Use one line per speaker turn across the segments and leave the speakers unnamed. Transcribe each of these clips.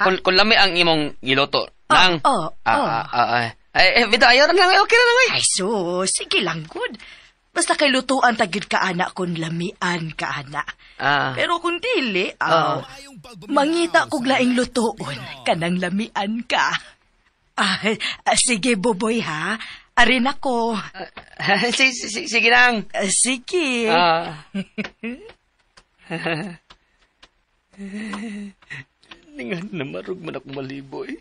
kung lami ang imong giluto. Nang. Bitaw, ayaw na lang. Okay na lang,
Ay, so, sige lang, good. Basta kay lutuan tagid ka, anak, kung lamian ka, anak. Pero kung dili, mangita kong laing lutuon, kanang lamian ka. Sige, Boboy, ha? Arin ako.
Sige lang.
Sige.
Ningan na marug man akong maliboy.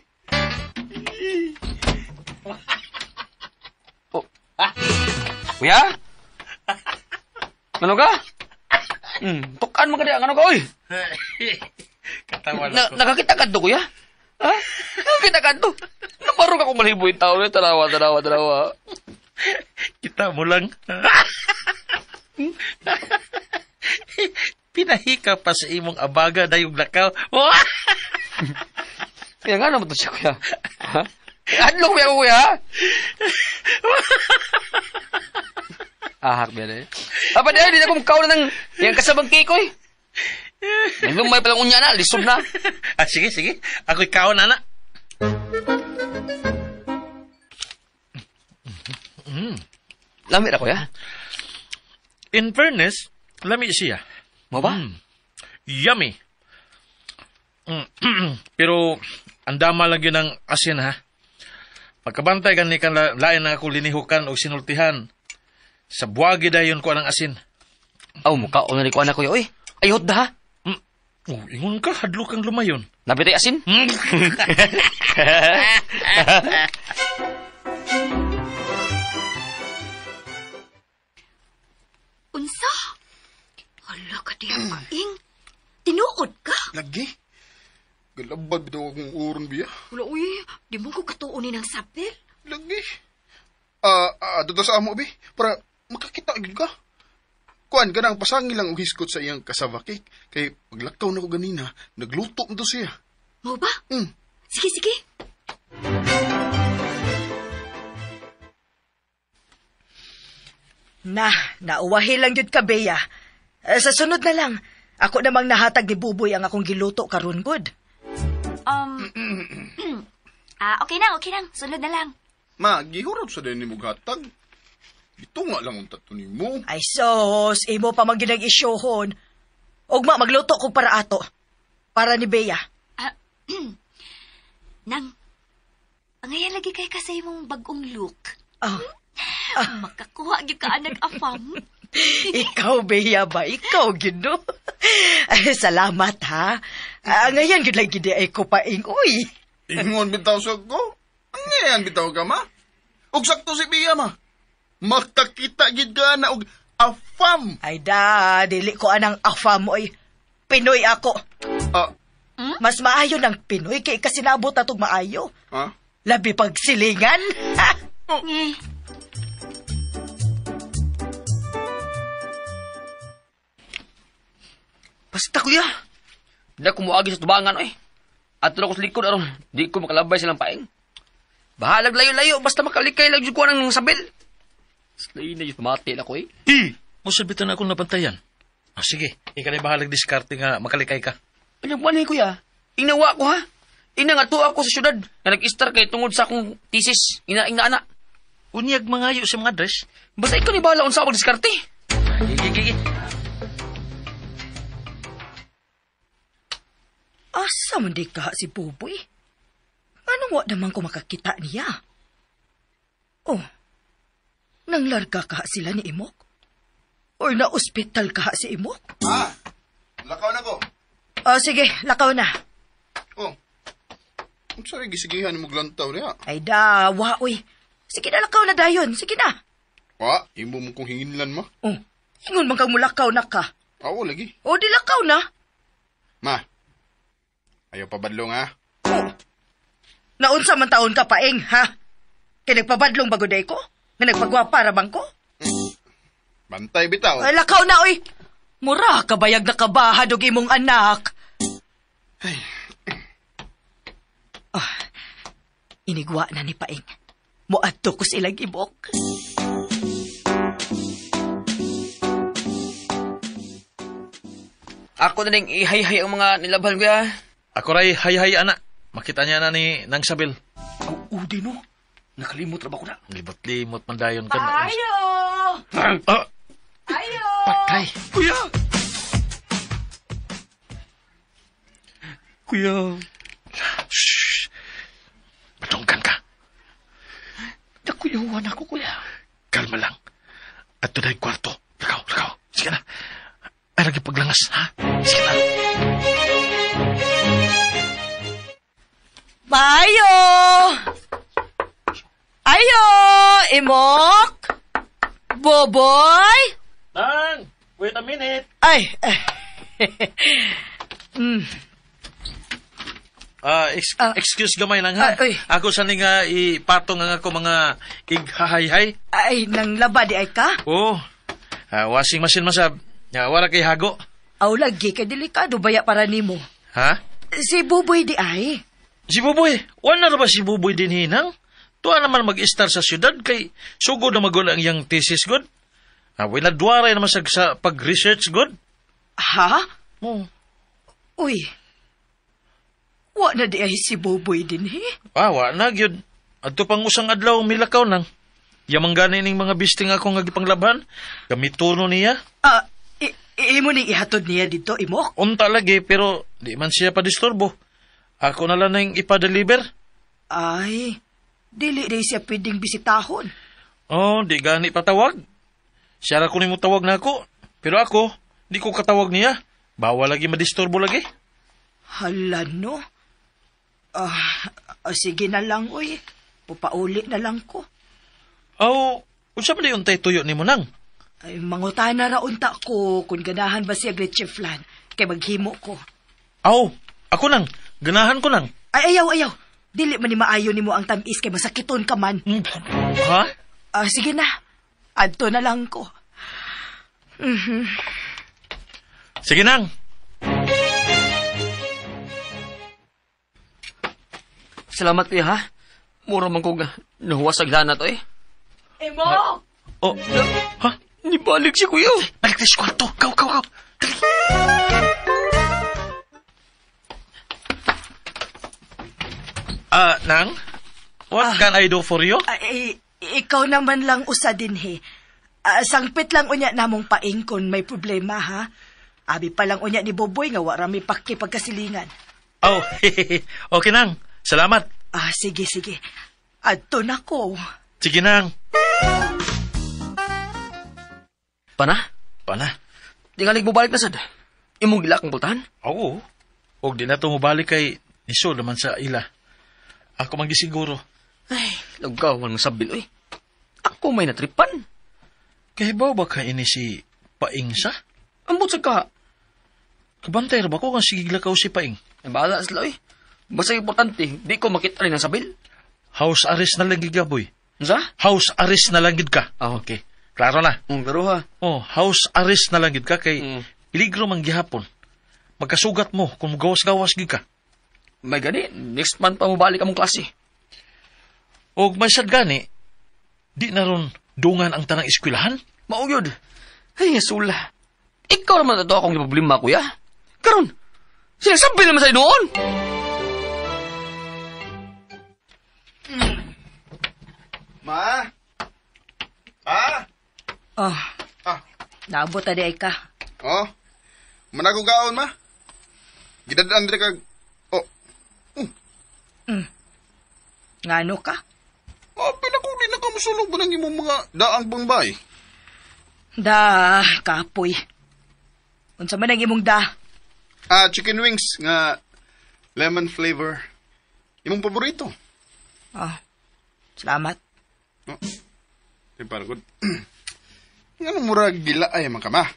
Kuya? Ano ka? Tukan mo ka diyan. Ano ka, oy?
Katawa na ko.
Nakakita ka to, kuya? Ha? Nakakita ka to? Namarog ako maliboy tao. Tarawa.
Kita mo lang. Pinahika pa sa imong abaga na yung lakaw.
Kaya nga naman to siya, kuya. Ha? Adlo, kuya. Ahak, bere. Apa dia, di ako makaw na ng yung kasabang kikoy. Lumay palang unya na, lisod na.
Sige. Ako'y kaon, anak.
Lami na, kuya.
In fairness, lami siya.
Mo ba?
Yummy. Pero, andama lang yun ang asin, ha? Pagkabantay kan ni kan lain na ako linihukan o sinultihan. Sa buwagi dayon ko ang asin.
Mukha o na ko anak, kuya. Uy, ayot da, ha?
Ingon ka, hadlo kang lumayon.
Nabitay asin?
Unsa? Hala ka diyan, Paing. Tinuod ka?
Lagi? Galabad bitaw akong uron biya.
Wala, uy. Di mo ko katuunin ng sapil.
Lagi? Dito sa amo, bi. Para makakita agad ka. Kuan ka nang pasangi lang uhiskot sa iyang kasava cake. Kay paglakaw na ko ganina, nagluto mo to siya.
Mo ba? Sige. Nauwahi lang yun ka, Bea. Sa sunod na lang, ako namang nahatag ni Buboy ang akong giluto karon good.
Okay lang. Sunod na lang.
Ma, gihurot sa din ni mo gatag. Ito nga lang ang tato ni mo.
Ay sos, imo pa mag-ginag-isyohon. Ugma, magluto ko para ato. Para ni Bea.
Nang, ngayon lagi kay kasay mong bagong look. Makakuha gyud ka anag afam.
Ikaw, Bea ba? Ikaw, gino. Ay, salamat, ha? Ngayon, gud lang gidi ay ko Paing, uy.
Ingon bitaw sa ko. Ang ngayon bitaw ka, ma? Ug sakto si Bea, ma. Makakita gid ka na og afam.
Ay da, dili ko anang afam, oy. Pinoy ako. Mas maayo ng Pinoy kay kasinabot atong maayo. Labi pag silingan.
Basta, kuya. Hindi ako muagi sa tubangan, oy. At tulog ko sa likod, aron. Di ko makalabay silang Paing. Bahalag layo-layo, basta makalikay lang yung kuha ng sabil. Slay na yung tumati na ko, eh.
Musabitan akong nabantayan. Sige, ikaw na bahalag diskarte nga makalikay ka.
Ano ba na, kuya? Inawa ko, ha? Ina nga to ako sa syudad na nag-star kay tungod sa akong thesis. Ina anak.
Unyag mangayo sa mga dress.
Basta ikaw ni bahala unsa ako diskarte.
Gigi.
Asa man di ka si Buboy? Anong wa naman ko makakita niya? Nanglarga ka sila ni Imok? Or na-ospital ka si Imok?
Lakaw na ko.
Sige, lakaw na.
Ang sarang gisigihan mo glantaw niya.
Ay da, uy. Sige na, lakaw na dayon. Sige na.
Imo mo kong hinginlan, ma.
Ingon man kang mulakaw na ka.
Oo, lagi.
Di lakaw na.
Ma, ayaw pa badlong, ha?
Naunsa man taon ka, Paing, ha? Kaya nagpabadlong bagoday ko? Nga nagpagwapara bang ko?
Bantay bitaw.
Ay, lakaw na, oy. Mura, kabayag na kabahad og imong anak. Inigwa na ni Paing. Muadto ko silang Imok.
Ako na ning ihay-hay ang mga nilabhan, kuya.
Ako ray hay-hay, anak. makita niya na ni Nang Sabil.
Udi no. Nakalimot ra ba ko na?
Libot-limot man dayon ka.
Ayo!
Ah,
Ayo!
patay.
Kuya! Kuya!
Shh. Matungkan ka.
Nakuyawan ako, kuya.
Kalma lang. At tunay kwarto. Lakaw. Sige na. Ay, lagi paglangas, ha? Sige na.
Mayo! Ayo! Imok! Boboy!
Nang! Wait a minute.
Ay!
Excuse gamay lang, ha?
Ay.
Ako sani nga ipatong ang ako mga ighahay-hay.
Ay, nang laba di ay ka?
Oo. Washing machine masab. Wala kay hago.
Aw, lagi ka delikado baya para nimo.
Ha?
Si Buboy di ay.
Si Buboy. Wala na ba si Buboy din hinang? Tuwa naman mag-star sa syudad kay sugod na magulang yung thesis good. Wala duwaray naman sa pag-research good.
Ha?
Oo.
Uy. Wa na di ay si Buboy din he.
Wa na gyud. Adto pang usang adlaw milakaw nang. Yamang gani ning mga bisting ako nga gipanglabhan. Gamituno niya.
Imo ning ihatod niya dito, Imok?
Unta lagi pero di man siya padisturbo. Ako na lang nang ipa-deliver.
Ay, dili day siya pwedeng bisitahon.
Oh, di gani patawag. Siya ra ko nimo tawag na ako. Pero ako, di ko katawag niya. Bawal lagi madisturbo lagi.
Hala, no? Sige na lang, uy. Pupauli na lang ko.
Unsa man untay tuyo nimo nang?
Ay, mangutana ra unta ko kung ganahan ba siya great flan. Kay maghimo ko.
Ako nang. Ganahan ko nang.
Ay, ayaw. Dili man ni maayo nimo ang tamis kay masakiton ka man.
Ha?
Sige na. Adto na lang ko.
Sige nang.
Salamat, kuya, ha? Mura man ko nahuwasag na to, eh.
Emo!
Ha?
Nibalik si kuya.
Balik na sa kwarto. Kaw. Dali. Nang? What can I do for you?
Ay, ikaw naman lang usa din he. Sangpit lang unya namong paing kung may problema ha. Abi pa lang unya ni Boboy nga wara may paki pagkasilingan.
Okay nang. Salamat.
Sige. Adto na ko.
Sige nang.
Pana? Di nga balik na sad. Imong gila kong pultahan?
Oo. Og di na ito mabalik kay niso naman sa ila. Ako magisiguro.
Ay, lagaw man sabil, oy. Ako may natripan.
Kahibaw ba ka ini si Paing sa?
Ambot sa ka.
Kabantay ra ba ko kung sigigla ka si Paing?
Ay, bahala sila, oy. Basta importante, di ko makita rin ang sabil.
House arrest na lang gid ka, boy.
Sa?
House arrest na lang gid ka.
Okay.
Klaro na.
Pero ha.
House arrest na lang gid ka kay peligro man gihapon. Magkasugat mo kung gawas-gawas gid ka.
May gani, next month pa mo balik among klase.
Og may sad gani, di na ron dungan ang tanang eskwelahan?
Maugyod. Ay, sula. Ikaw naman ito akong problema, kuya. Karon, sinasabi naman sa'yo noon.
Ma?
Naabot na di ay ka.
Managugaon, ma? Gidadaan dire kag...
Ngano ka?
Pinakuli na kamusulog ba ng imong mga daang bangbay?
Da, kapoy. Unsa man ang imong da?
Chicken wings nga lemon flavor. Imong paborito.
Salamat.
Para good. Nga murag gila ay makama.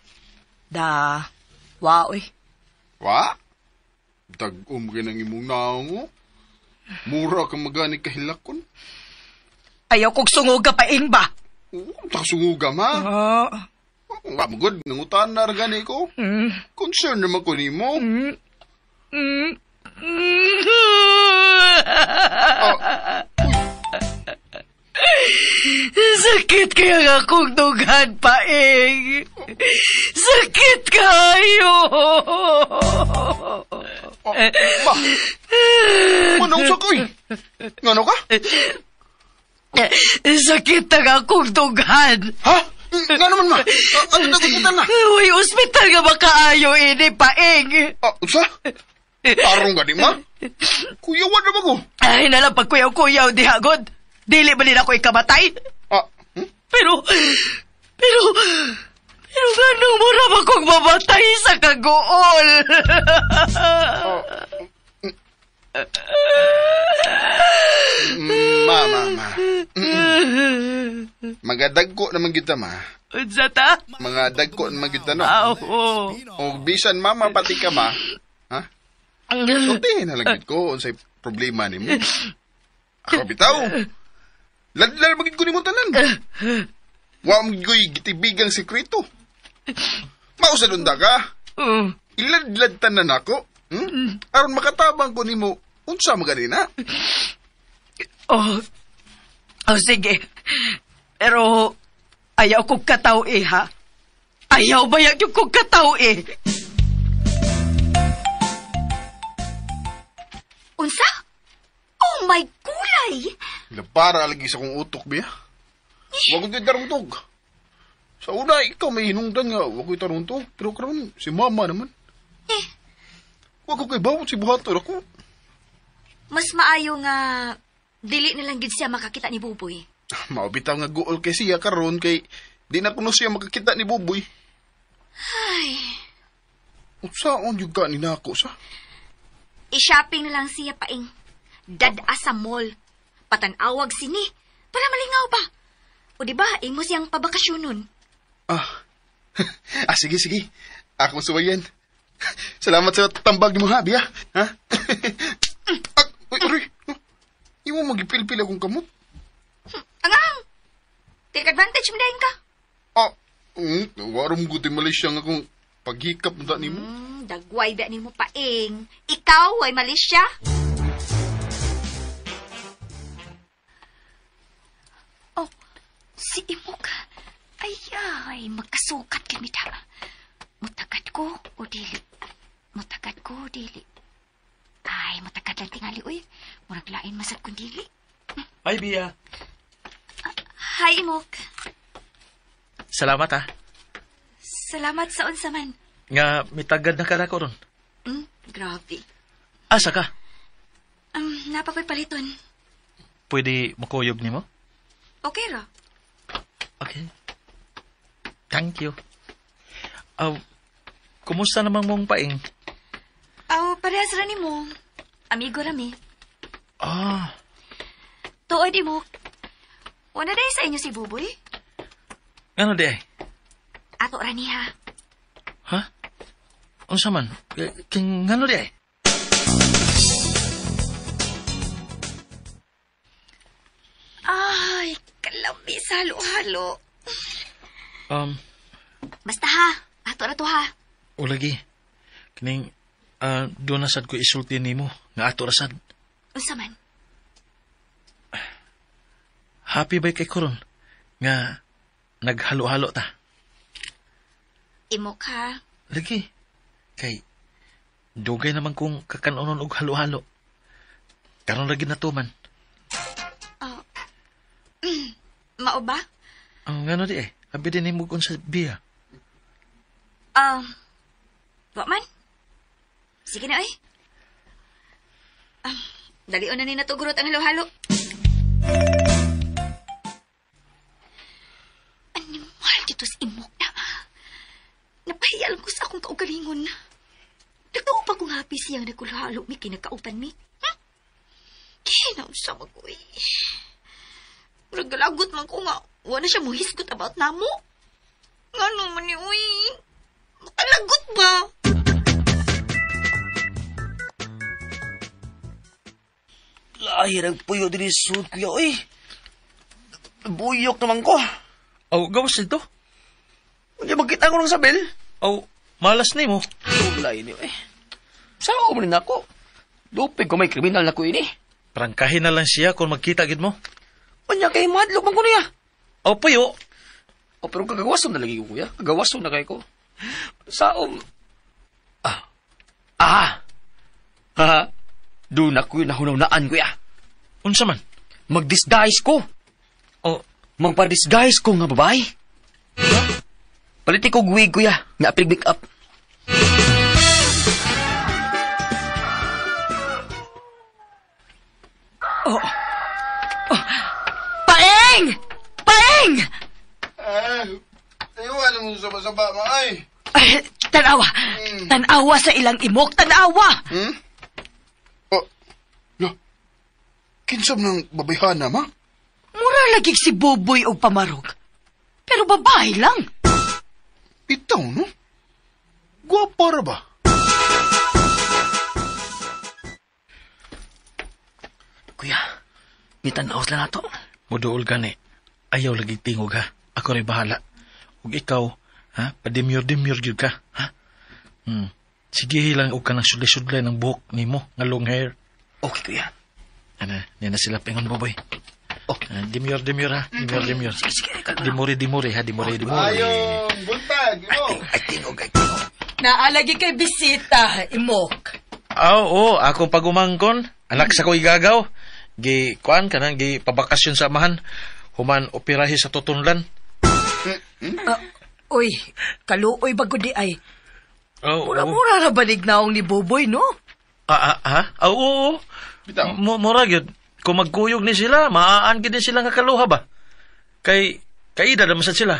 Da, waoy.
Wa? Dag-um ka ng imong naongo. Mura ka magani kahilakon.
Ayaw kong sungog ka paing ba?
Takasunguga, ma. Wa mo good, nangutan na gani ko. Concern naman ko ni mo.
Sakit kaya nga akong dugan, paing. Sakit kayo.
Ma, ano Naunsa ko eh. Ngano ka?
Sakit na akong tughan.
Ha? Nga naman ma. Ano nagugutan na?
Uy, ospital nga makaayo ini, paing.
Unsa? Tarong gani ma? Kuyawan na ba ko?
Ay, nalang pagkuyaw-kuyaw di hagod. Dili ba nila ko ikamatay? Pero ganun mo na ba kong mamatay sa kagool?
Ma. Mga dagko naman kita, ma.
Unsa ta?
Mga dagko naman kita, no?
Oo.
O bisan, mama, pati ka, ma. Ha? Sulti na lang ko unsay problema ni mo. Ako bitaw. Ladlal magid ko ni mo tanan. Wa mo goy gitibigang sekreto. Mausa dunda ka. Iladlad tanan ako. Aron makatabang ko nimo unsa maganina.
Oh, sige. Pero ayaw kong kataw ha. Ayaw ba yung kong kataw
Unsa? Oh my gulay!
Labara lagi sa kong utok, biya. Wag ko taruntog. Sa una, ikaw may hinungdan nga, wag ko taruntog. Pero karon si mama naman. Wag ko kay bawat si buhator ako.
Mas maayo nga dili na lang gid siya makakita ni Buboy.
Maubitaw nga guol kay siya karon kay di na kuno siya makakita ni Buboy.
Ay,
Saan yung ka ni nako sa?
i-shopping na lang siya paing. Dada sa mall. Patanawag sini. Para malingaw ba? O diba, imo siyang pabakasyon nun.
Sige. Ako suwayan. Salamat sa tambag ni mo ha, biya. Ha? Uy, imo magipil-pil akong kamot.
Angang! Take advantage mo dahin ka.
Warom guti Malaysia nga akong paghikap mo ni mo.
Dagway da ni mo paing. Ikaw ay Malaysia? Oh, si Imok. Ay, magkasukat kami ta. Mutagad ko o dili. Ay, mutagad lang tingali, uy. Murag lain masad kong dili.
Ay, Bia.
Hi, Imok.
Salamat, ha.
Salamat sa unsa man.
Nga, mitagad na ka na ko ron.
Grabe.
Asa ka?
Napakoy paliton.
Pwede makuyog ni mo?
Okay ra.
Okay. Thank you. Kumusta namang mong paing?
Parehas ra ni mo. Amigo rami. Tuod, Imok. Wala day sa inyo si Buboy?
Ano di ay?
Ato ra niya.
Ha? Unsa man? King ano di ay?
Ay, kalami sa halo-halo. Basta ha. Ato ra to ha.
O lagi. Kining, doon na sad ko isulti nimo nga ato rasad.
Unsa man?
Happy ba kay Koron? Nga, naghalo-halo ta.
Imok ha.
Lagi. Kay, dugay naman kung kakanonon og halo-halo. Karon lagi na to man.
Mao ba?
Ngano di eh. Abi din mo kung sa biya.
Wa man? Sige na, dalion na ni natugurot ang halo-halo. Animal dito sa Imok na. Napahiyalan ko sa akong kaugalingon. Nagtao pa kong happy siyang nagkulhalo mi kinakautan mi. Kinaunsa mo ko Nagalagot man ko nga. Wala siya muhisgot about namo. Nga naman ni uy. Makalagot ba?
Lahir ang puyo din suot kuya, uy. Buyok naman ko.
Gawas nito?
Hindi magkita ko ng sabel.
Malas ni mo.
Ulay niyo Saan ko rin ako? Lupig ko may kriminal na ko ini.
Prangkahin na lang siya kung magkita gid mo.
Anya kay madlok man ko niya.
Puyo.
Pero kagawason na lagi ko, kuya. Kagawason na kay ko. Saom. Doon ako'y nahunaw-naan, kuya.
Unsa man?
Mag-disguise ko.
O,
Magpa-disguise ko nga babae. Paliti ko wig, kuya. Nga pick up.
Paeng! Paeng!
Iwan mo sa masaba, ma, ay.
Ay, tanawa. Tanawa sa ilang imok. Tanawa.
Oh, no. Kinsam ng babayhana, ma?
Mura lagi si Buboy o pamarog. Pero babae lang.
Bitaw, no? Gwapa ra ba?
Kuya, mitanaos lang nato.
muduol gani. Ayaw lagi tingog ha. Ako rin bahala. Ug ikaw, ha? Padimyor-dimyor gyud ka, ha? Sige lang og kanang sudlay-sudlay ng buhok nimo nga long hair.
Okay, kuya.
Ana, nina sila pengon boy.
Oh.
Dimyor ha. Dimyor.
Sige, kalma.
Dimuri ha. Dimuri.
Ayong buntag, mo.
Ay, tingog.
Naalagi kay bisita, imok.
Oo, akong pagumangkon. Anak sa ko igagaw. Kuan kanang pabakasyon sa amahan. Human operahi sa tutunlan.
Uy, kaluoy bago di ay.
Oo.
Mura-mura na banig naong ni Buboy, no?
Ha? Oo.
Bitaw.
Mura gyud. Kung magkuyog ni sila, maaan gid sila nga kaluha ba? Kaida naman sad sila.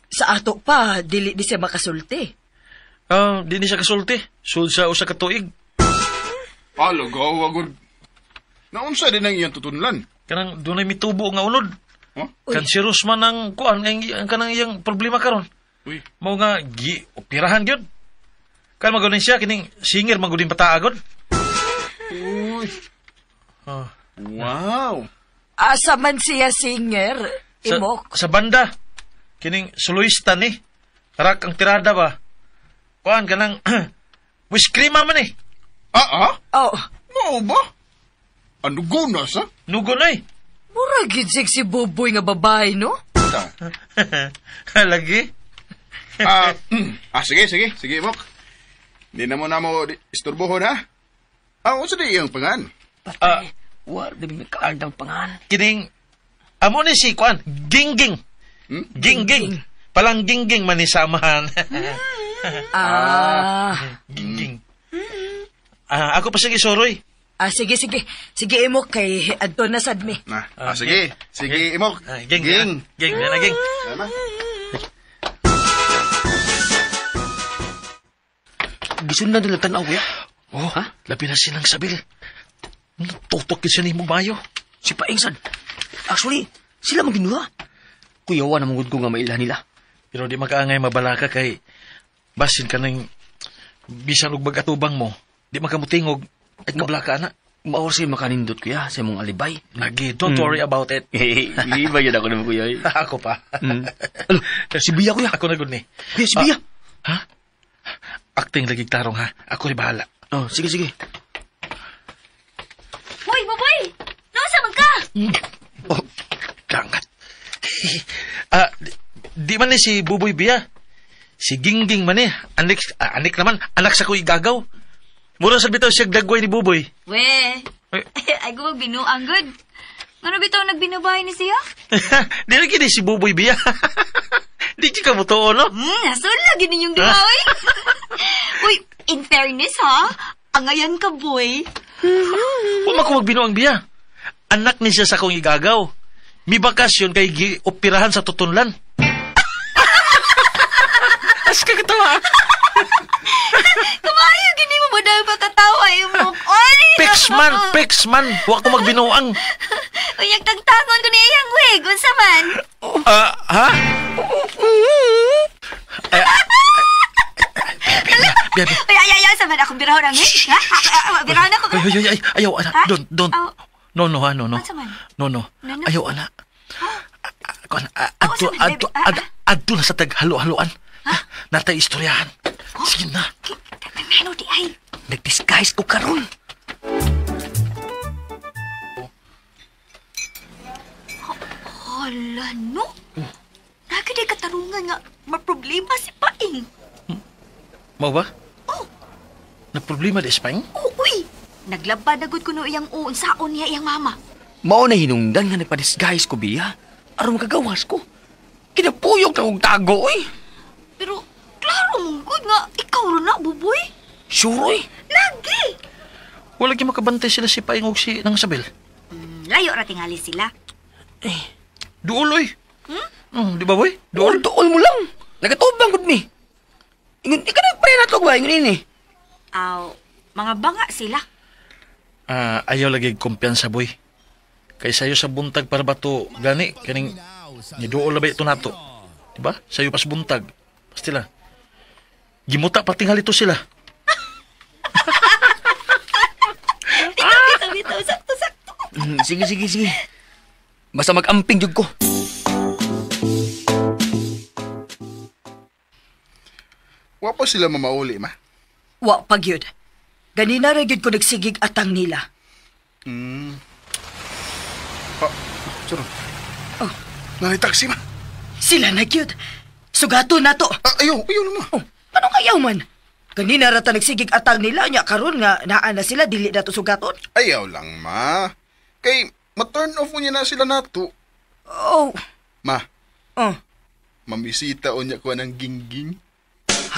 Sa ato pa, dili di siya makasulti.
Di ni siya kasulti. Sud sa usa ka tuig.
Gaw, agod. Naunsa din ang iyang tutunlan.
Kanang dunay mitubo nga unod.
Huh?
Kan si Rusman ang kuan ang kanang iyang problema karon.
Uy.
Mao nga operahan gyud. Kan magunin siya kining singer magunin pataagod.
Uy.
Oh.
Wow.
Asa man siya singer, imok.
Sa banda. Kining soloista ni. Karak ang tirada ba? Kuan kanang wish cream man eh.
Oh,
Mao ba? Ano gunas, ha?
Nugo na eh.
mura gid si Buboy nga babae, no?
Lagi?
Sige, Mok. Hindi na mo isturbohon, ha? Unsa di iyang pangan?
Patay. War, dami nagkaandang pangan.
Kining, amo ni si Kuan, Gingging. Gingging. Palang Gingging man ni samahan. Gingging. Ako pa sige, Soroy.
Sige. Sige, imok kay adto na sad mi.
Sige, Imok.
Ging. Ging.
Tama.
Gisundan nila tanaw, kuya.
Oh, labi na silang sabil. Tutok yun siya ni Mumayo.
Si Paingsan. Actually, sila maginuha. Kuya, wa namang ko nga maila nila.
Pero di makaangay mabalaka kay basin ka ng bisan og bagatubang mo. Di makamutingog at kablaka na.
Maor siya makanindot, kuya, sa mong alibay.
Lagi, don't worry about it.
Hindi ba yun ako naman, kuya?
Ako pa.
Ano? Si Bia, kuya.
Ako na gud ni.
Kuya, si Bia.
Ha? Acting lagi tarong ha. Ako rin bahala.
Oh, sige.
Hoy, Buboy! Nasa man ka?
Oh, kangat. Di man ni si Buboy Bia. Si Gingging man eh. Anik naman. Anak sa ko igagaw. Mura sa bitaw siya dagway ni Buboy.
We, ay gumag binuang good. Ano bitaw nagbinabahay ni siya?
Di lagi ni si Buboy Bia. Di ka mo to, no?
Nasun lagi ninyong dumaoy. Uy, in fairness ha, angayan ka boy.
Huwag ko magbinuang Bia. Anak ni siya sa kong igagaw. May bakasyon kay operahan sa tutunlan. As ka katawa.
Kumayo, gini mo ba dahil pagkatawa mo? Oy!
Pexman. Huwag ko magbinuang.
Uy, tagtangon ko na iyang wig. Unsa man?
Ha? Bia.
Uy, ayaw, sa man akong birahon ang ha? Birahon ako.
Ayaw, anak. Don't. No, ha, no.
Unsa man?
No. Ayaw, anak.
Unsa man, baby?
Adto na sa taghalo-haloan. Natay istoryahan. Sige na.
Ano di ay?
Nag-disguise ko karon.
Hala, no? Nagaday katarungan nga maproblema si Paing.
Mau ba?
Oh.
Na problema di Spain?
Oh, uy! Naglabad na gud kuno iyang uon saon niya iyang mama.
Mao na hinungdan nga nagpa-disguise ko, Biya. Aron makagawas ko. Kinapuyok na kong tago, eh.
Pero klaro mong gud nga ikaw ro na, buboy.
Sure, eh.
Lagi.
Wala gyud makabantay sila si Paing ug si nang Isabel.
Layo ra tingali sila.
Duol oy. Di ba boy? Duol.
Dool mo lang. Nagatubang gud mi. Ingon, ikaw nagpare na to ba? Ingon ini.
Aw, mga banga sila.
Ayaw lagi kumpiyansa boy. Kay sayo sa buntag para bato gani kaning ni duol labay ito nato. Di ba? Sayo pas buntag. Pasti lang. Gimuta patingal ito sila.
Bitaw, sakto.
Sige. Basta mag-amping jud ko.
Wa pa sila mamauli, ma.
Wa pa gyud. Ganina ra gyud ko nagsigig atang nila.
Suro.
Oh.
Nanay taxi, ma.
Sila na gyud. Sugato na to.
Ayaw naman.
Oh, ano kayaw man? Ganina ra ta nagsigig atang nila nya karon nga naa na sila dili na to sugaton.
Ayaw lang, ma. Kay, ma-turn off mo niya na sila nato.
Oh.
Ma,
Oh.
mamisita o niya ko ng gingging.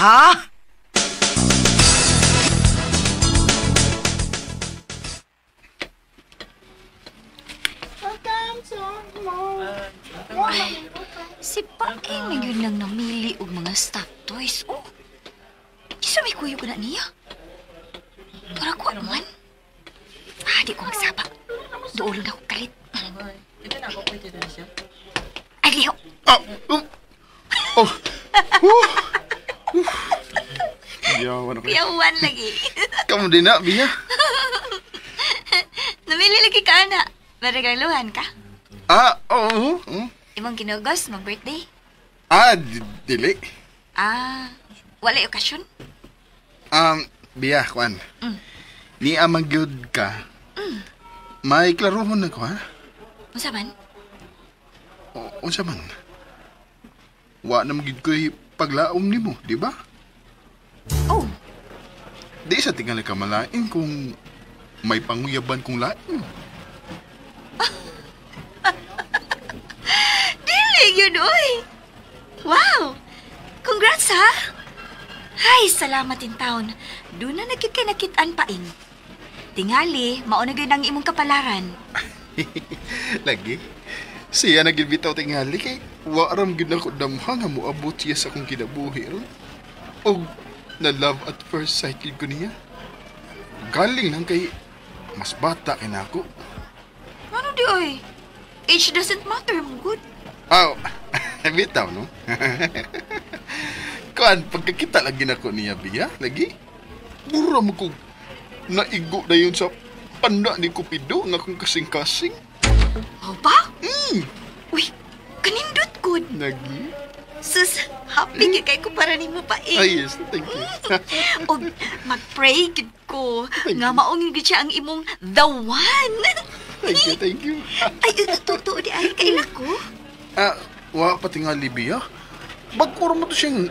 Ha?
Si Paeng na yun lang namili og mga stuffed toys. Oh, isa may kuyo ko na niya. Para ko man. Di ko magsaba. Doon na ako kalit. Ay, liho.
Yawan ako.
Piyawan lagi.
Kamu din na, Biya.
Namili lagi ka na. Maragaluhan ka.
Oo.
Imong kinugos, mag-birthday.
Dili.
Wala okasyon.
Biya, Kwan. Ni amang gyud ka. May klarohon na ko, ha?
Unsa man?
Unsa man? Wa na magid ko'y paglaom nimo, di ba?
Oh,
Di sa tingali ka malain kung may panguyaban kong lain.
dili yun, oy. Wow! Congrats, ha? Hay, salamat in taon. Doon na nagkikinakitaan Paing. Tingali, mauna gyud ang imong kapalaran.
Lagi. Siya na bitaw tingali kay wa ram gyud ako damha nga moabot siya sa akong kinabuhi ron. Og na love at first sight gyud ko niya. Galing lang kay mas bata kay nako.
Ano di, oy? Age doesn't matter, mo good.
Bitaw no. Kuan pagkakita lagi nako niya biya lagi. Mura mo ko naigo na yun sa panda ni Cupido nga kung kasing-kasing.
O ba? Uy, kanindot good.
Lagi.
Sus, happy kay ko para nimo Paing.
Yes, thank you.
O mag-pray gid ko nga maong gid siya ang imong the one.
Thank you.
Ay, totoo di ay kaila ko.
Wa pa tingali biya. Bagkuro mo to siyang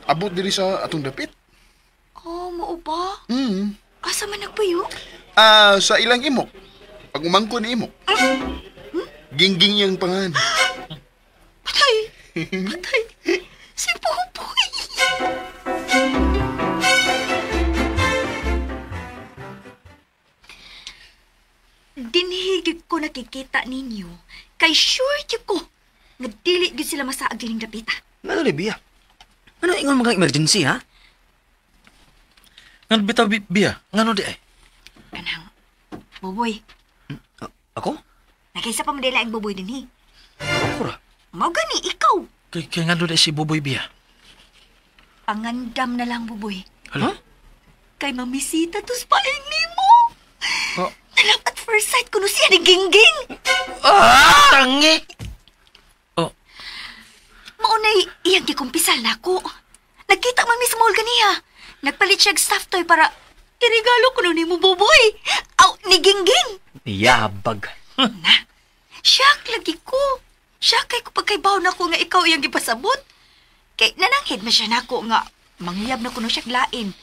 abot diri sa atong dapit.
Oh, mao ba?
Mm.
Asa man nagpuyo?
Sa ilang imok. Pag umangko ni imok. Gingging yung pangan.
Patay! Patay! Si Popoy! Dinhigig ko nakikita ninyo. Kay sure yun ko. Nga dili gid sila masaag dining dapita.
Ano ni Biya? Ano ingon mga emergency, ha?
Ngan bitaw Biya. Ngano di ay?
Anang, Boboy,
Ako?
nakisa pa madala ang Boboy din
Ako ra.
Mau gani, ikaw.
Kay ngano di si Boboy Biya.
Pangandam na lang, Boboy.
Hala?
Kay mamisita tos paing nimo.
Oh.
Nalang at first sight ko no siya ni Gingging.
Tangi! Oh,
Maunay, iyang gikumpisal na ako. Nagkita man mismo ganiha. Nagpalit siya og stuffed toy para irigalo ko no nimo, Boboy. Aw, ni Gingging.
Yabag.
Na, siyak lagi ko. Siya kay ko pagkaibaw na ko nga ikaw iyang gipasabot. Kay nananghid man siya nako nga mangyab na kuno siya lain.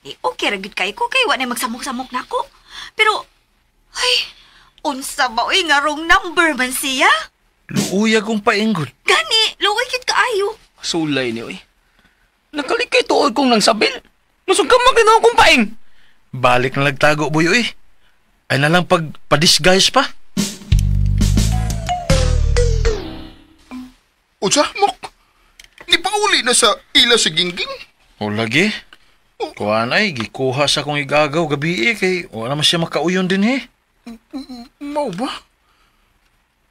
Okay ra gid kay ko kay wa na magsamok-samok nako. Pero, ay, unsa ba oy nga wrong number man siya?
Luuya kong painggol.
Gani, luoy kit kaayo.
Sulay ni, oy. Nakalikay tuod kong nang sabil. Nasugamag na akong paing.
Balik na nagtago, boy, eh. Ay na lang pa-disguise pa.
Unsa, Mok? Nipauli na sa ila si Gingging?
O lagi. Kuhaan ay, gikuha sa kong igagaw gabi eh, kay wala naman siya makauyon din eh.
Mau ba?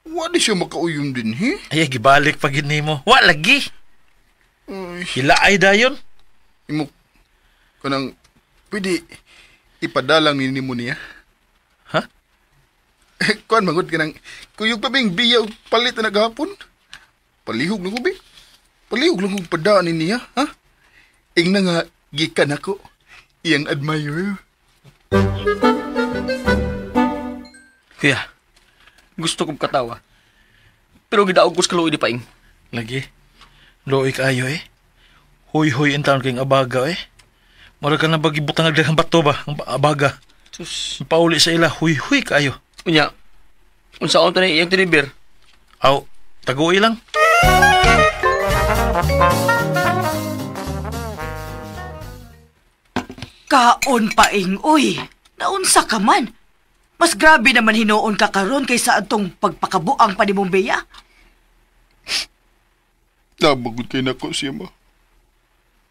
Wala siya makauyon din, he?
Ay, gibalik pag mo. Wa lagi.
Ay,
Hilaay dayon.
Mok, kanang, pwede ipadalang mo niya.
Ha?
Kuan mangod ka nang, kuyog pa bing biya o palit na naghapon? Palihog lang ko, be. Palihog lang kong padaan niya, ha? Ing na nga, gikan ako. Iyang admirer.
Kuya, gusto kong katawa. Pero gidaog ko sa kaluoy di paing.
Lagi. Loy kayo eh. Huy-huy in taon kayong abaga eh. Mara ka na bagibutang agdagang bato ba? Ang abaga.
Sus.
Pauli sa ila, huy-huy kayo.
Unya, unsa on iyang tinibir?
Aw, tagui lang.
Kaon paing, uy. Naunsa ka man. Mas grabe naman hinuon ka karon kaysa atong pagpakabuang pa ni mong beya.
Nabagod kay nako siya, ma.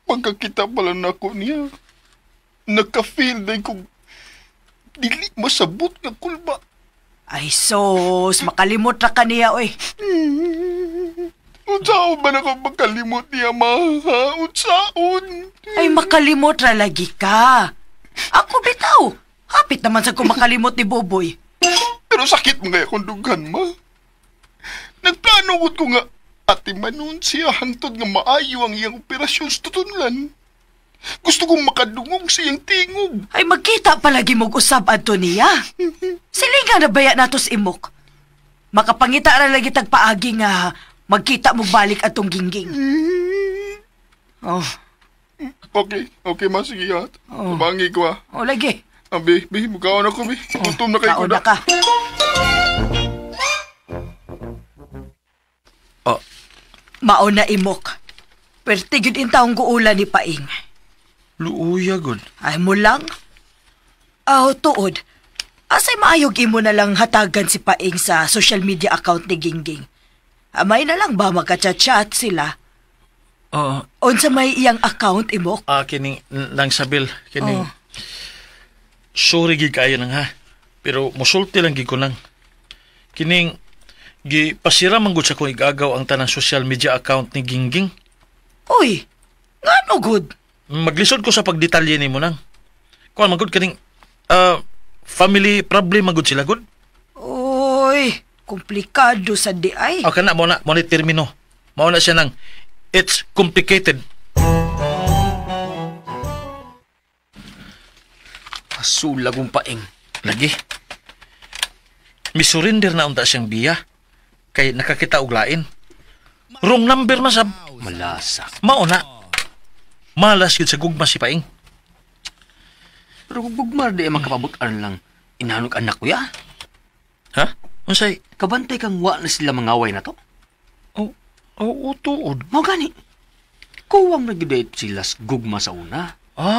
Pagkakita pala nako niya, naka-feel na kong dili masabot nga kulba.
Ay sos, makalimot ra ka niya, uy.
Unsaon ba na kung magkalimot niya, ma? Ha? Unsaon?
Ay makalimot ra lagi ka. Ako bitaw. Hapit naman sa kumakalimot ni Boboy.
Pero sakit mo nga akong dugan, ma. Nagplano ko nga ati manon siya hangtod nga maayo ang iyang operasyon sa tutunlan. Gusto kong makadungog siyang tingog.
Ay magkita palagi mong usab adto niya. Silinga na baya natos imok. Makapangita ra lagi tagpaagi nga magkita mo balik atong gingging. Oh,
Okay, ma. Sige, ha.
Oh.
Tabangi ko, ha.
oh lagi.
Be, mukaon ako, be. Gutom na kayo ko
Kauna
na.
ka.
Oh,
Mauna imok. Perti gyud in taong guula ni Paing.
luuya gud.
Ay mo lang. Aw, tuod. Asay maayog imo na lang hatagan si Paing sa social media account ni Gingging. Amay na lang ba magka-chat sila?
Oh,
Unsa may iyang account imok?
kining nang sabil, kining
Oh.
sorry gid kayo nang ha. Pero musulti lang gid ko nang. Kining gipasira man gud sa kong igagaw ang tanang social media account ni Gingging.
Uy, ngano good?
Maglisod ko sa pagdetalye nimo nang. Kuan man gud kining family problem man gud sila gud.
Uy, komplikado sa di ay.
O kana mo na ni termino. Mao na siya nang it's complicated.
Asulag kong paing.
Lagi. Misurrender na unta siyang biya. Kay nakakita og lain. Wrong number masab.
Malasa.
Mao na. Malas yun sa gugma si Paing.
Pero kung gugmar di makapabutan lang, inanog anak ko ya.
Ha? Unsay?
Kabantay kang wa na sila mangaway na to.
Oo, tuod.
Mao gani. Kuwang nag-date sila sa gugma sa una.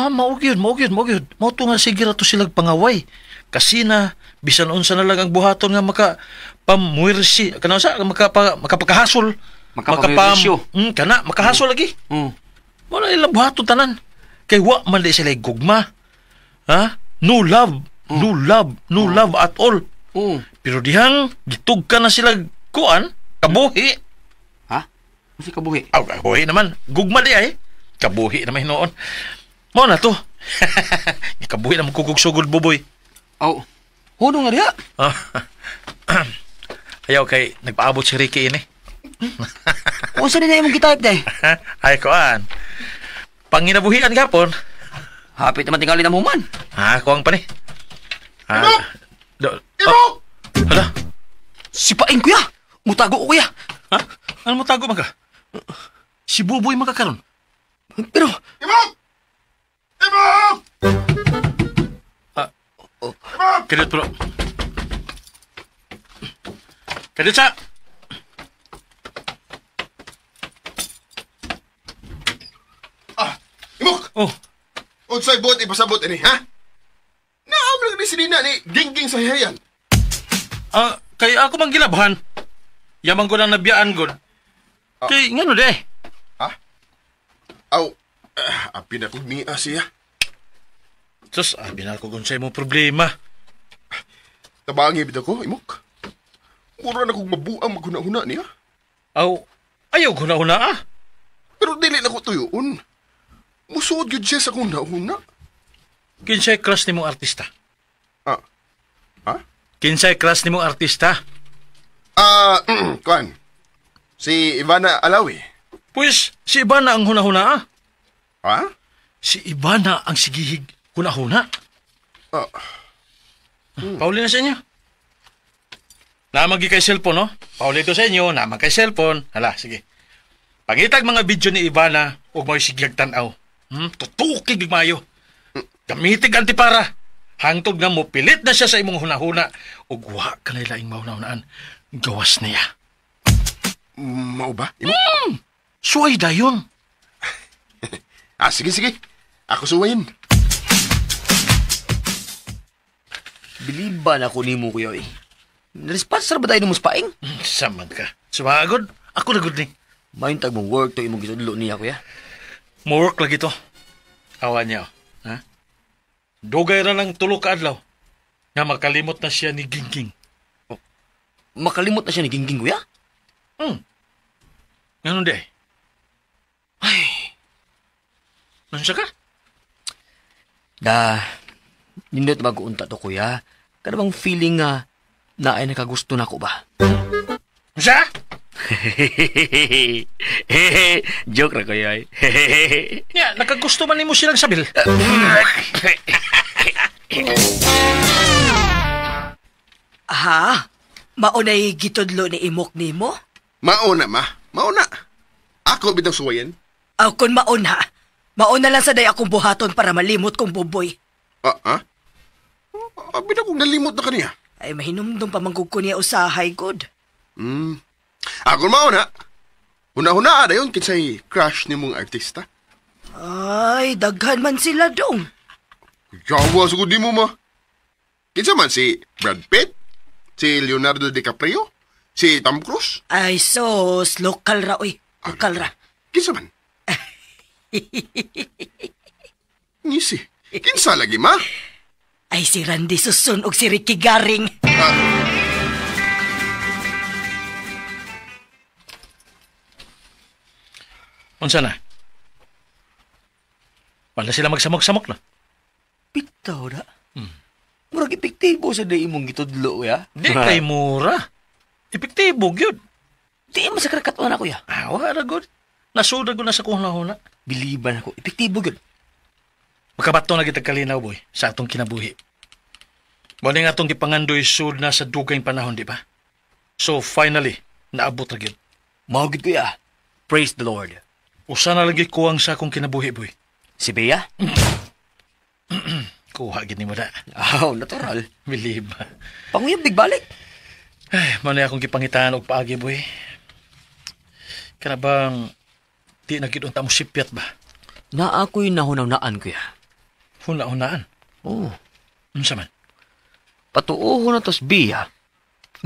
Mao gyud. Mao to nga sige ra to sila pangaway. Kasi na bisan unsa na lang ang buhaton nga pamuirsi, kana sa makapakahasol.
Makapamuirsyo.
Kana makahasol lagi. Wala ilang buhaton tanan. Kay wa man di sila gugma. Ha? No love at all. Pero dihang gitug ka na sila kuan, kabuhi.
Ha? Kasi kabuhi.
Kabuhi naman. Gugma di ay. Kabuhi naman hinoon. Mao na to. Kabuhi naman kukugsugod buboy.
Huno nga diha.
Ayaw kay nagpaabot si Ricky ini.
Kung saan na imong gitype day?
Ay kuan. Panginabuhian gapon.
Hapit naman tingali na muman.
Kuang pa ni.
Imo!
Hala.
Si Paing kuya. Mutago ko kuya.
Ha? Ano mo tago man ka? Si Buboy makakaroon.
Pero,
Imo!
Kadit, bro. Kadit, sa!
Imok!
Oh,
Unsay bot ipasabot ini, ha? Naam lang ni sinina ni gingging sa hihayan.
kay ako mang gilabhan. Yamang ko nang nabiyaan, God. Kay, nga no, de.
Aw, api na kong niya siya.
Sus, binal ko kung sa'yo mo problema.
Tabangi bida ko, Imok. Mura na kong mabuang maghuna-huna niya.
Ayaw ko na
Pero dili na ko tuyoon. Musuod yun siya sa kong nauna.
Kinsay crush ni mong artista.
Ha?
Kinsay crush ni mong artista.
Kuan. Si Ivana Alawi.
Pues, si Ivana ang huna-huna.
Ha?
Si Ivana ang sigihig huna-huna. Pauli na sa inyo. Namagi kay cellphone, no? Pauli ito sa inyo, namag kay cellphone. Hala, sige. Pangitag mga video ni Ivana, huwag mo isigyag tanaw. Tutukig mayo. Gamitig antipara. Hangtod nga mo, pilit na siya sa imong hunahuna. Ug wa ka na ilaing mahunahunaan. Gawas niya.
Mau ba, Imok?
Suway dayon.
Sige. Ako suwayin.
Biliban ako ni mo, kuya, eh. Narespansar ba tayo ng muspaing?
Samad ka. Sumagod. Ako na good ni.
Mayuntag mong work to imong gitudlo niya, kuya.
More work lagi to. Awa niya, ha? Dugay ra ng tulo ka adlaw. Nga makalimot na siya ni Gingging.
Makalimot na siya ni Gingging, kuya?
Ganun di. Ay. Nandiyan ka?
Nindot mag-uunta to, kuya. Kada bang feeling na ay nakagusto na ko ba?
Siya?
Joke ra, kuya.
Ya, nakagusto man mo silang sabil.
Ha? Maunay gitudlo ni Imok nimo?
Mauna, ma. Mauna. Ako bitang suwayin.
Kung mauna. Mauna lang sa day akong buhaton para malimot kong buboy.
Abi na kong nalimot na kaniya.
Ay, mahinumdum pa manggug ko niya usahay, God.
Ako mauna. Huna-huna na yun kinsay crush ni mong artista.
Ay, daghan man sila dong.
Yawa sugod di mo, ma. Kinsa man si Brad Pitt? Si Leonardo DiCaprio? Si Tom Cruise?
Ay, sos, lokal ra, uy. Lokal ra.
Kinsa man? Ngisi. Kinsa lagi, ma?
Ay, si Randy Susun og si Ricky Garing.
Unsa na? Wala sila magsamok-samok na.
Bitaw na. Murag epektibo sa day imong gitudlo, kuya.
Di kay mura. Epektibo, gyud.
Di mo sa karakatuan ako, kuya.
Wala, good. Nasudag ko na sa kuhuna-huna.
Biliban ako. Epektibo, good.
Makabato na kitag kalinaw, boy, sa atong kinabuhi. Muna nga atong gipangandoy sud na sa dugay panahon, di ba? So, finally, naabot na gyud.
Mahugid, kuya. Praise the Lord.
Usa na lagi kuwang sa akong kinabuhi, boy.
Si Bea?
Kuha gid nimo da.
Natural.
Biliba.
Panguyab balik.
Ay, muna akong gipangitaan og paagi, boy. Kana bang di na gid unta mo sipyat ba?
Na ako'y nahunaw-naan, kuya.
Huna-hunaan.
Oo.
Unsa man?
Patuoho na tos Bea.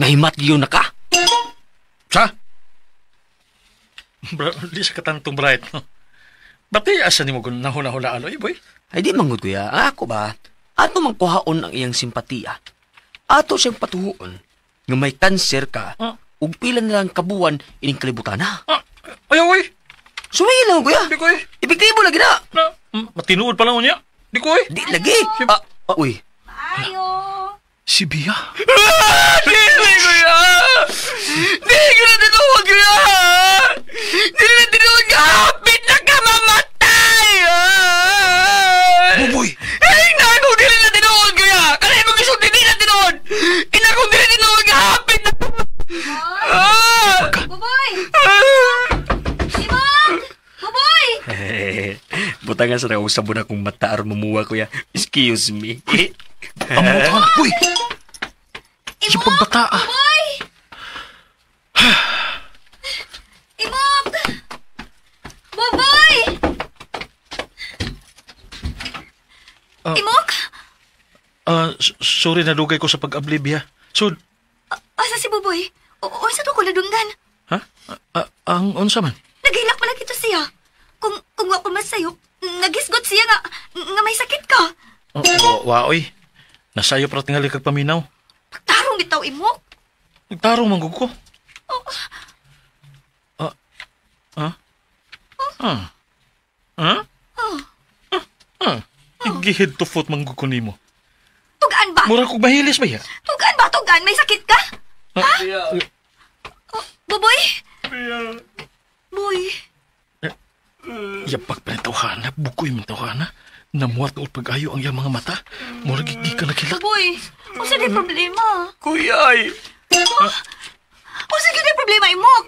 Nahimat yun na ka.
Sa? Di sa katantong bright, no? Ba't asa ni mo kung nahuna-hunaan, boy?
Ay di manggod, kuya. Ako ba? Ato mangkuhaon ang iyang simpatiya. Ato siyang patuhuon nga may kanser ka ug pila na lang kabuwan ining kalibutan na.
Ayaw, boy.
Sumayi lang, kuya.
Di ko eh.
Epektibo lagi na.
Matinuod pa lang niya. Di ko eh.
Di lagi. Uy.
Ayo!
Si Bea?
Di, kuya! Di ko na tinuwag, kuya! Di na tinuwag nga! Hapit na ka mamatay!
Buboy!
Ay, inakong dili na tinuwag, kuya! Kanay mo gusto dili na tinuwag! Inakong dili tinuwag nga! Hapit na ka!
Buboy! Simon! Buboy!
Butangan sa nakausap mo na kung mata aron mamuwa, kuya. Excuse me.
Uy! Yung pagbata, ah.
Boy! Imok! Boboy! Imok?
Sorry, nadugay ko sa pag-abli, Bia. So,
Asa si Boboy? O sa to ko nadunggan?
ha? Ang unsa man?
Nagilak pala kito siya. Kung wa ko masayop, nagisgot siya nga may sakit ka.
Waoy. Nasayo para tingali kag paminaw.
Pagtarong bitaw Imok.
Nagtarong manggug ko. Gihid to foot manggug ko nimo.
Tugaan ba?
Mura kog mahilis ba ya?
Tugaan ba? Tugaan? May sakit ka? Boboy? Boy?
Yapak pa tawhana, bukoy man tawhana. Namuat ul pag-ayo ang iyang mga mata. Mura gigi ka nakilak.
Boy? O sa di problema?
Kuyay!
O sa di problema, Imok?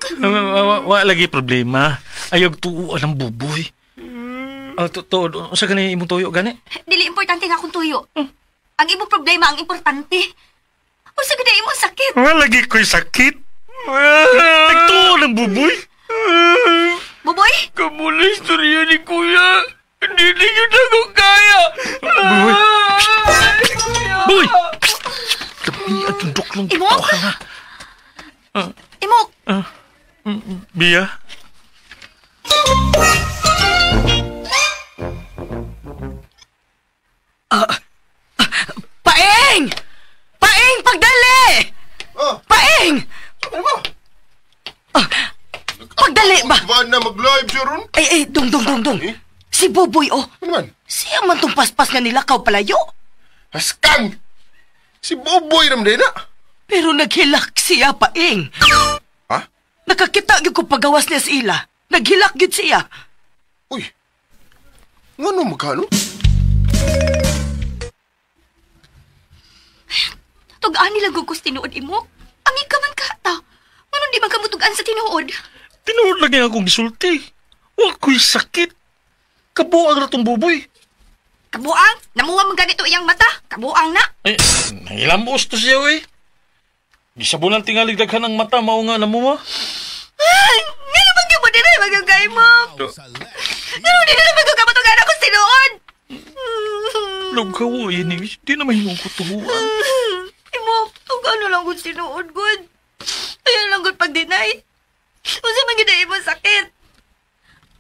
Wa lagi problema. Ayog tuuan ang buboy. Sa gani imong tuyo gani?
Dili importante nga akong tuyo. Ang imong problema, ang importante. O sa ganda imong sakit.
Wa lagi ko'y sakit. Nagtuon ang buboy.
Boboy?
Kamula istorya ni Kuya. Hindi yun ako kaya.
Buboy! Buboy! Labi ang tundok lang
Imok?
tawhana.
Imok?
Bia?
Paeng! Paeng, pagdali!
Oh,
Paeng!
ano ba?
Pagdali ba?
Ba na mag-live siya ron?
Dong. Si Boboy, oh.
Ano man?
Siya man tong paspas nga nilakaw palayo.
Haskang! Si Boboy naman din na.
Pero naghilak siya, Paeng.
Ha?
Nakakita gyud ko pagawas niya sa ila. Naghilak gyud siya.
Uy. Nga no magkano?
Tugaan nilang gugos tinuod, Imok. Ami ka man kata. Anong di magkamutugaan sa tinuod?
Tinuod lagi akong gisulti. Wa ko'y sakit. Kabuang na tong buboy.
Kabuang? Namuha man ganito iyang mata. Kabuang na.
Nangilamos to siya, wey. Gisabunan tingalig daghan ang mata, mao nga namuha.
Nga naman ka mo din ay magagay mo. Nga naman din ay magkakamutugaan ako sa tinuod.
Lugaw, ini. Di na mahinong kutubuan.
Imok, tugaan na lang kung tinuod, good. Ayan lang kung pag-deny. Kung sa mga mo sakit.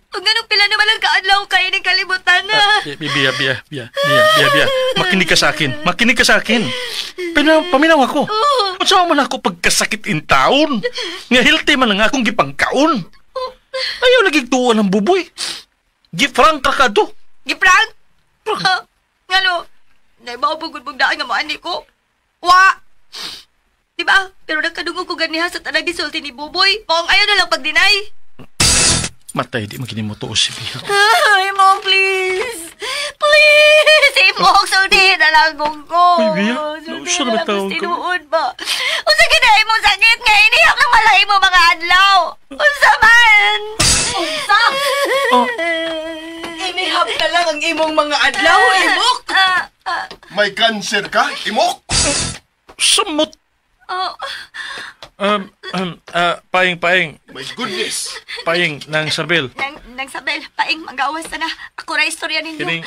Kung ganong pila naman ang kaadlaw kayo ng kalibutan na.
Bia. Makinig ka sa akin. Paminaw ako. Unsa man ako pagkasakit in taon. Nga healthy man lang akong gipangkaon. Ayaw nagigtuon ng buboy. Gifrang ka ka to.
Giprang? Nga no, naibaw bugod bugdaan nga maani ko. Wa! Diba? Pero nagkadungog ko ganiha sa tanang gisulti ni Buboy. Maong ayaw na lang pag-deny.
Matay, di maginimuto si Bia.
Ay, Mom, please! Please! Imok, sulti na lang kong ko.
Ay, Bia,
Sulti
nauso
na
na
lang
tawag
kung
ka.
tinuod ba? O sige na, imong sakit nga, iniyak ng malay mo mga adlaw. Unsa man? Unsa?
Inihap na lang ang imong mga adlaw, Imok.
May cancer ka, Imok?
Samot. Paing.
My goodness.
Paing ng Sarbel.
Nang sabel, paing, magawas na. Ako na istorya ninyo.
Kining-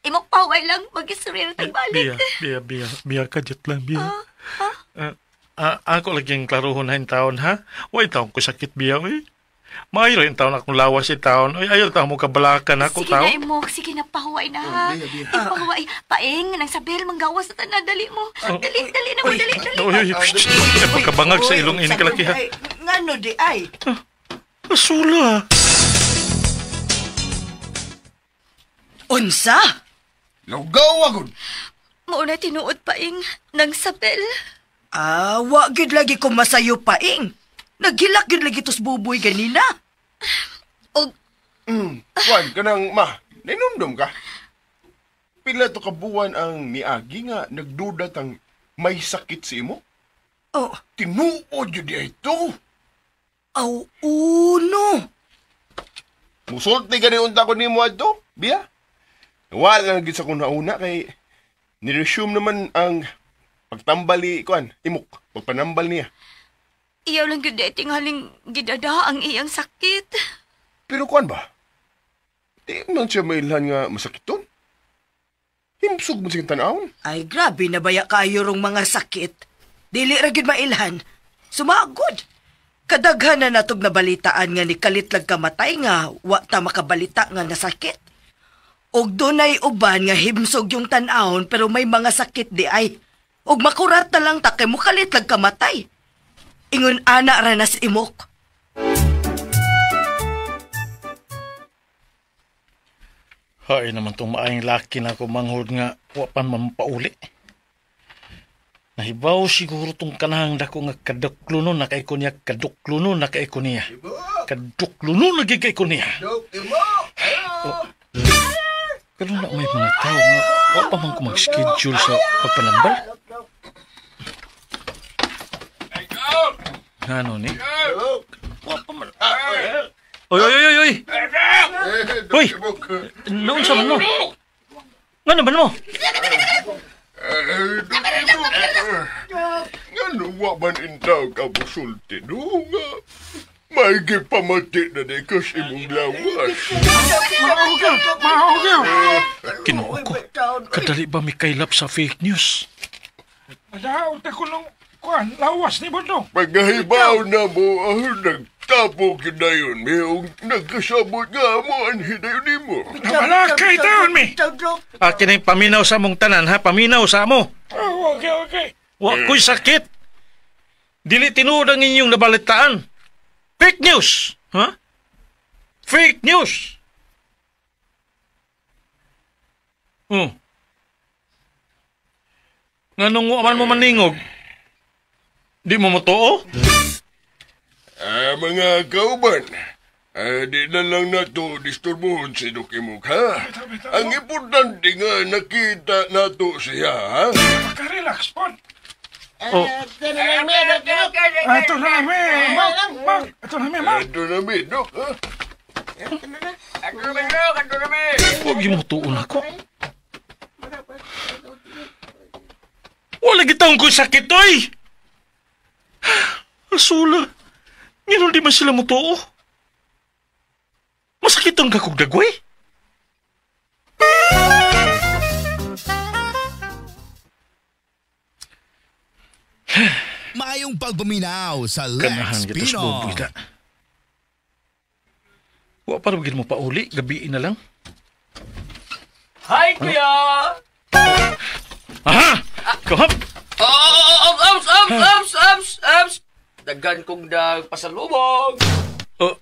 Imok paway lang, mag-istorya na tagbalik.
Bia ka dyan lang, Bia. Ako laging klaruhon na yung taon, ha? Huwag taon ko sakit, Bia, eh. Mayo yung taon akong lawas yung taon. Ay, ayaw taon mo kabalakan ako,
Sige
taon.
na, Imok. Sige na, pahuway na, ha? Pahuway. Paing, nang sabel, manggawas na tanan. Dali mo. Dali na mo, dali.
Uy, pagkabangag sa ilong ini kalaki, ha?
Ngano di ay?
Asula.
Unsa?
Lugaw agad.
Mauna tinuod, paing, nang sabel.
Wa gyud lagi ko masayo, Paing. Naghilak gyud lagi tos Buboy ganina.
O,
Juan, kanang ma, nainumdum ka? Pila to kabuan ang niagi nga nagduda tang may sakit si imo?
Oh,
Tinuod yun di ito.
aw uno.
Musulti ka ni unta ko ni mo ato, Bia? Wala lang gid sa kung nauna kay
Niresume naman ang pagtambal ni kuan, imok, pagpanambal niya.
Iyaw lang yun dahil tinghaling gidada ang iyang sakit.
Pero kuan ba? Di man siya mailhan nga masakit ton. Himsog mo siyang tanawon.
Ay, grabe na baya kayo rong mga sakit. Dili ra gyud mailhan. Sumagod. Kadaghan na natog nabalitaan nga ni kalitlag kamatay nga wa ta makabalita nga nasakit. Og dunay uban nga himsog yung tan-awon pero may mga sakit di ay. Og makurat na lang ta kay mukalitlag kamatay. Ingon ana ra na si imok.
Hay naman itong maayong laki na ako manghod nga wapan mampauli. Nahibaw siguro itong kanahang dako nga kaduklunon na kay ko niya, kaduklunon na kay ko niya. Kaduklunon na kay ko niya. Oh. Pero na may mga tao nga wapa man ko mag-schedule sa pagpanambal. Ano ni? Wapa man. Oy! Hoy! Noon sa man mo? Nga naman mo?
Nga nawa man intaw ka busulti no nga. May gipamati na di kas imong lawas.
Kinuha ko. Kadali ba may kailap sa fake news?
Madaot ako nung kuan, lawas ni Bondo.
Pagkahibaw na mo nagtapo kinayon mayong nagkasabot nga mo ang hidayon mo.
Nabalakay taon mi.
Akin ay paminaw sa mong tanan ha, paminaw sa mo.
Oh, okay.
Wa ko'y sakit. Dili tinuod ang inyong nabalitaan. Fake news! Ha? Fake news! Nga nung man mo maningog, di mo motoo?
Mga kauban, di na lang na to disturbohon si Dukimuk, ha? Ang importante nga nakita na to siya, ha?
Makarelax, Pon.
Oh.
Ito na mi, Mang.
Ito na mi, Dok, ha?
Huwag yung mutuon ako. Wala gitawang ko sakit, oy! Asula, ngayon di man sila mutuo. Masakit ang kakugdagway.
Maayong pagbuminaw sa
Kanahan
Lex
kita sa
Pino.
bubida. Wa para bagin mo pa uli, gabiin na lang.
Hi, kuya!
Aha! Kahap!
Ops! Dagan kong pasalubong.
Oh,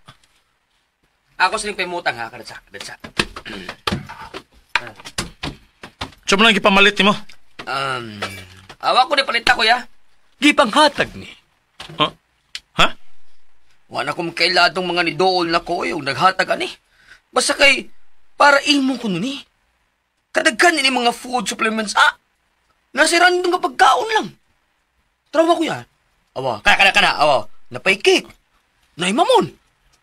Ako siling pemutang ha, kadatsa.
siya mo lang ipamalit ni mo.
Awa ko ni palita, kuya. Gipanghatag ni.
Huh? Ha?
Wala kong kailadong mga nidool na ko yung naghatag ani. Basta kay, para imo ko nun eh. Kadaghan ni mga food supplements, nasiran nung pagkaon lang. Trawa ko yan. Awa, kana, awa. Napay cake. Nay mamon.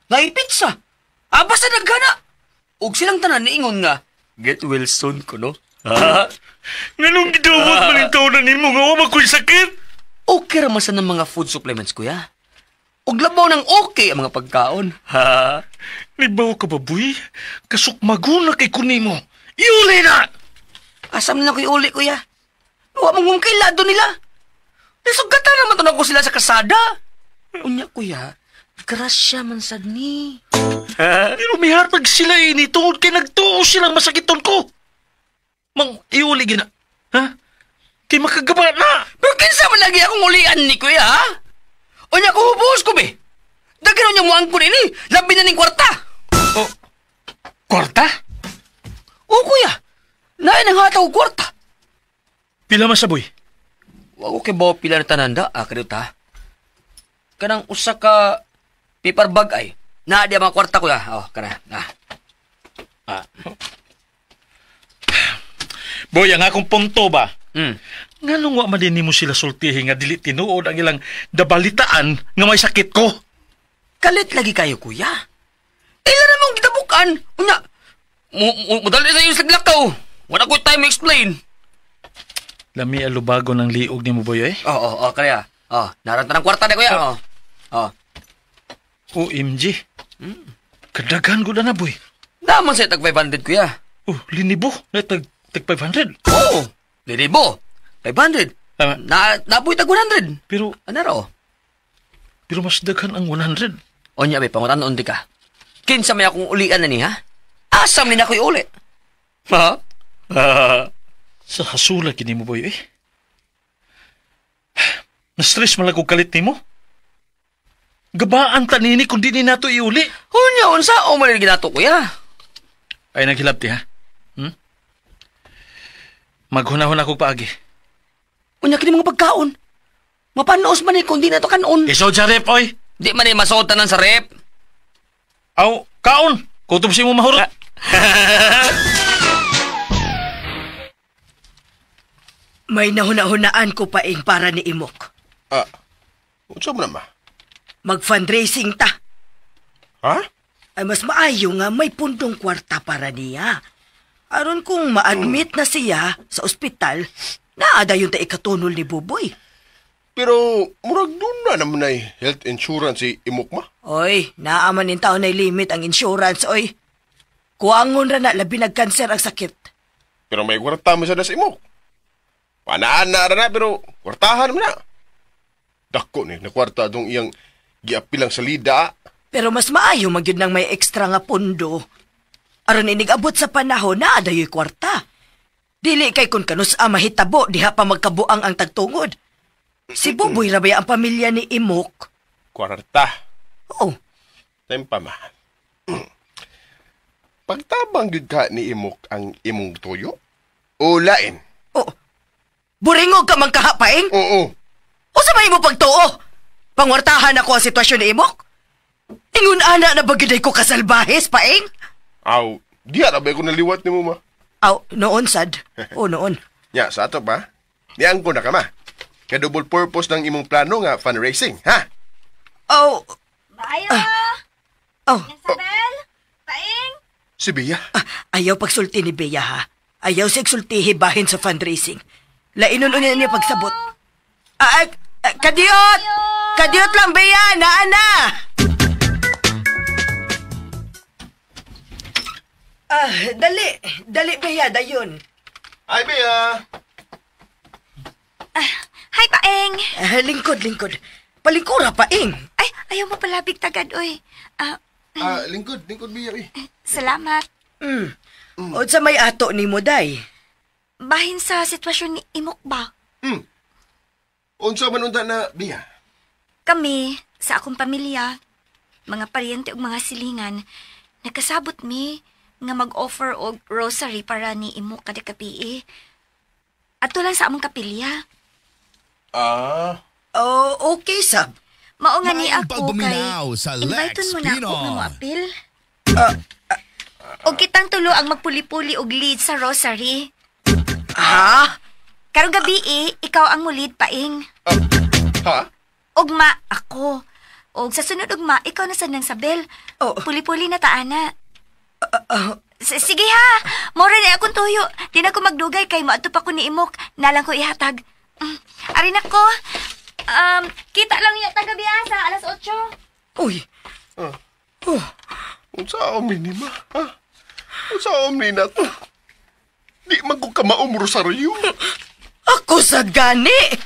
Nay pizza. Basta naggana. Ug silang tanan niingon nga, get well soon ko, no? Ha?
Nganong gidawat man yung taonan ni mo nga wama ko'y sakit?
Okay raman sa ng mga food supplements, kuya. Ug labaw ng okay ang mga pagkaon. Ha?
Libaw ka ba, boy? Kasukmago na kay kunin mo. Iuli na!
Asam na ko'y uli, kuya. Huwag mong kailado nila. Nasugatan naman to na ko sila sa kasada. Unya, kuya, grasya man sad ni.
Pero may hatag sila ini tungod kay nagtuo silang masakiton ko. Mang, iuli gina. Ha? Kay makagaba na.
Pero kinsa man lagi akong ulian ni, kuya, ha? Unya, kuhubuhos ko, be. Dagano niya mo ang kunin ni. Labi na ning kwarta.
Oh, kwarta?
Oo, kuya. Nain ang hataw kwarta.
Pila man sa boy?
Wag ko kay bawa pila na tananda, kadot ha. Kanang usa ka paper bag ay. Na di mga kwarta, kuya. Oh, kana.
Boy, ang akong punto ba?
Hmm.
Nga nung wa madini mo sila sultihin nga dili tinuod ang ilang dabalitaan nga may sakit ko.
Kalit lagi kayo, kuya. Ilan na mong gitabukan. Unya, mudali sa iyo sa glakaw. Wala ko time explain.
Lami alubago ng liog ni mo, boy, eh?
Oo, kaya. Naranta ng kwarta na, kuya.
OMG. Kadagan ko na, boy.
Naman sa tag 500, kuya.
Linibo. Tag 500.
Oo, linibo. 500. Naboy tag 100.
Pero,
ano raw?
Pero mas daghan ang 100.
Onya, may pangutan di ka. Kinsa may akong ulian na ni, ha? Asam ni na ko'y uli. Ha?
Sa hasula kini mo, boy, eh. Na-stress malagog kalit ni mo. Gabaan tanini kung di ni nato iuli.
Unya, unsa o maligid nato, kuya?
Ay, naghilabti, ha? Maghunahon ako paagi.
Unya, kini mga pagkaon. Mapanaos man kung di nato kanon.
Iso dyan, rep, oy.
Di man masuotan sa rep.
Aw, kaon. Kutob si mo mahurot.
May nahuna-hunaan ko paing para ni Imok.
Unsa man ma?
Mag-fundraising ta.
Ha?
Ay mas maayo nga may pundong kwarta para niya. Aron kung ma-admit na siya sa ospital, naada yung ikatunol ni Buboy.
Pero murag doon na naman ay health insurance si Imok ma.
Oy, naaman in taon ay limit ang insurance, oy. Kuangon ra na labi nag-cancer ang sakit.
Pero may kwarta mo sa Imok. Panaan na na pero kwartahan mo na. Dako ni na kwarta dong iyang giapilang salida.
Pero mas maayo magyud nang may ekstra nga pundo. Aron inigabot sa panahon na adayoy kwarta. Dili kay kun kanus mahitabo diha pa magkabuang ang tagtungod. Si Buboy ra baya ang pamilya ni Imok.
Kwarta.
Oo.
Tempa ma. Pagtabang gid ka ni Imok ang imong tuyo? O lain?
Oh. Buringog ka man kahapaing?
Oo.
O sa may mo pagtuo? Pangwartahan ako ang sitwasyon ni Imok? Ingon ana na bagiday ko kasalbahes, paing?
Aw, diya na ba ko naliwat ni mo ma?
Aw, noon sad. O noon.
Ya, sa ato ba? Niyang ko na ka ma. Ka-double purpose ng imong plano nga fundraising, ha?
Oh.
Maayo!
Oh.
Isabel? Paing?
Si Bea?
Ayaw pagsulti ni Bea, ha? Ayaw siya sultihi bahin sa fundraising. Lainon unya niya pagsabot. Kadiot! Kadiot lang, Bea! Naana! Dali, Bea, dayon.
Ay, Bea!
Hi, Paeng!
Lingkod. Palingkura, paing.
Ay, ayaw mo palabig tagad, oy.
Lingkod, Bea, eh.
Salamat.
O sa may ato ni mo, day?
Bahin sa sitwasyon ni Imok ba?
Unsa man unta na, Bea?
Kami, sa akong pamilya, mga paryente ug mga silingan, nagkasabot mi nga mag-offer og rosary para ni Imok kada kapii. Ato lang sa among kapilya.
Oh, okay, sab.
Mao nga ni
May
ako kay
pagbuminaw sa Lex
invite mo na ako
Pinoy.
nga mo-apil. Og kitang tulo ang magpuli-puli og lead sa rosary.
Ha?
Karong gabi ikaw ang mulid, Paing.
Ha?
Ugma ako. Og sa sunod ugma, ikaw na sad nang sabel.
Oh.
Puli-puli na taana. Sige ha. Mora na akong tuyo. Di na ko magdugay kay maadto pa ko ni Imok. Nalang ko ihatag. Ari na ko. Kita lang niya tagabi sa alas 8.
Uy.
Unsa omni ni ma? Ha? Unsa omni na to? Di man ko ka maumrosaryo.
Ako sa gani!